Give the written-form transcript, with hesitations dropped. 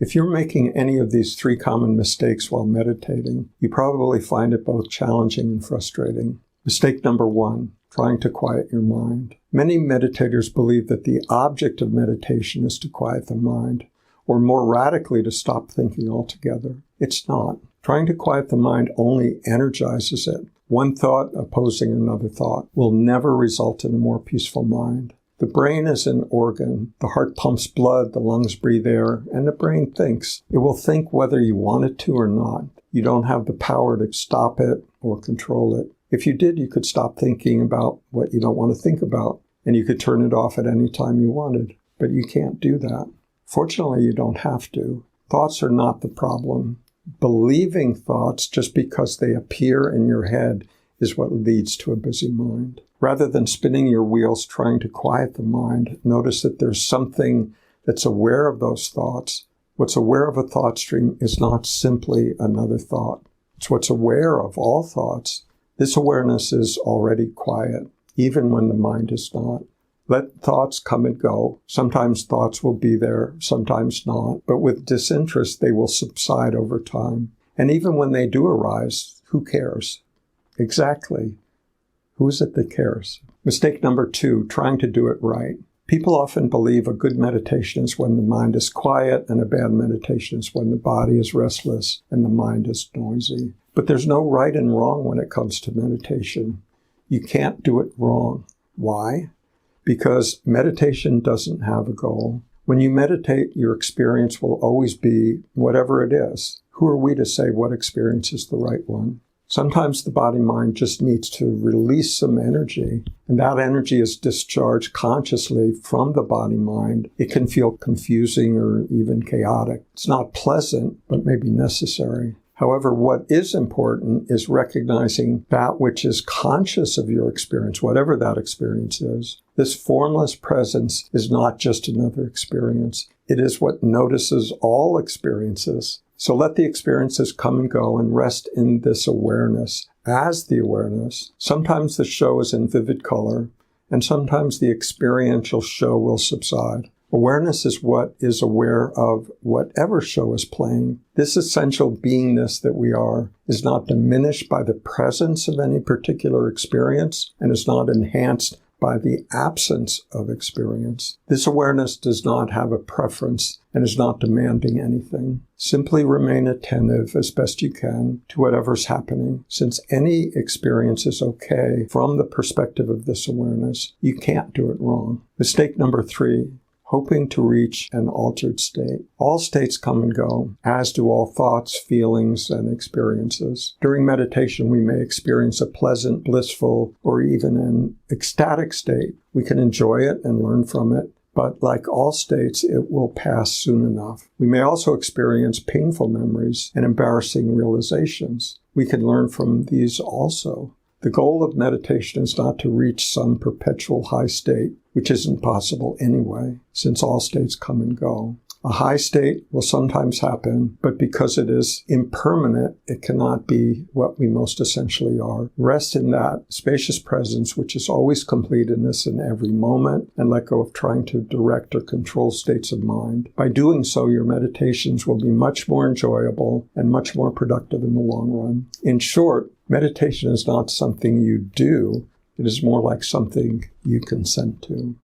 If you're making any of these three common mistakes while meditating, you probably find it both challenging and frustrating. Mistake number 1, trying to quiet your mind. Many meditators believe that the object of meditation is to quiet the mind, or more radically, to stop thinking altogether. It's not. Trying to quiet the mind only energizes it. One thought opposing another thought will never result in a more peaceful mind. The brain is an organ. The heart pumps blood, the lungs breathe air, and the brain thinks. It will think whether you want it to or not. You don't have the power to stop it or control it. If you did, you could stop thinking about what you don't want to think about, and you could turn it off at any time you wanted. But you can't do that. Fortunately, you don't have to. Thoughts are not the problem. Believing thoughts just because they appear in your head is what leads to a busy mind. Rather than spinning your wheels trying to quiet the mind, notice that there's something that's aware of those thoughts. What's aware of a thought stream is not simply another thought. It's what's aware of all thoughts. This awareness is already quiet, even when the mind is not. Let thoughts come and go. Sometimes thoughts will be there, sometimes not. But with disinterest, they will subside over time. And even when they do arise, who cares? Exactly. Who is it that cares? Mistake number 2, trying to do it right. People often believe a good meditation is when the mind is quiet, and a bad meditation is when the body is restless and the mind is noisy. But there's no right and wrong when it comes to meditation. You can't do it wrong. Why? Because meditation doesn't have a goal. When you meditate, your experience will always be whatever it is. Who are we to say what experience is the right one? Sometimes the body-mind just needs to release some energy, and that energy is discharged consciously from the body-mind. It can feel confusing or even chaotic. It's not pleasant, but maybe necessary. However, what is important is recognizing that which is conscious of your experience, whatever that experience is. This formless presence is not just another experience. It is what notices all experiences. So let the experiences come and go and rest in this awareness as the awareness. Sometimes the show is in vivid color, and sometimes the experiential show will subside. Awareness is what is aware of whatever show is playing. This essential beingness that we are is not diminished by the presence of any particular experience and is not enhanced by the absence of experience. This awareness does not have a preference and is not demanding anything. Simply remain attentive as best you can to whatever's happening. Since any experience is okay from the perspective of this awareness, you can't do it wrong. Mistake number 3. Hoping to reach an altered state. All states come and go, as do all thoughts, feelings, and experiences. During meditation, we may experience a pleasant, blissful, or even an ecstatic state. We can enjoy it and learn from it, but like all states, it will pass soon enough. We may also experience painful memories and embarrassing realizations. We can learn from these also. The goal of meditation is not to reach some perpetual high state, which isn't possible anyway, since all states come and go. A high state will sometimes happen, but because it is impermanent, it cannot be what we most essentially are. Rest in that spacious presence, which is always completeness in every moment, and let go of trying to direct or control states of mind. By doing so, your meditations will be much more enjoyable and much more productive in the long run. In short, meditation is not something you do. It is more like something you consent to.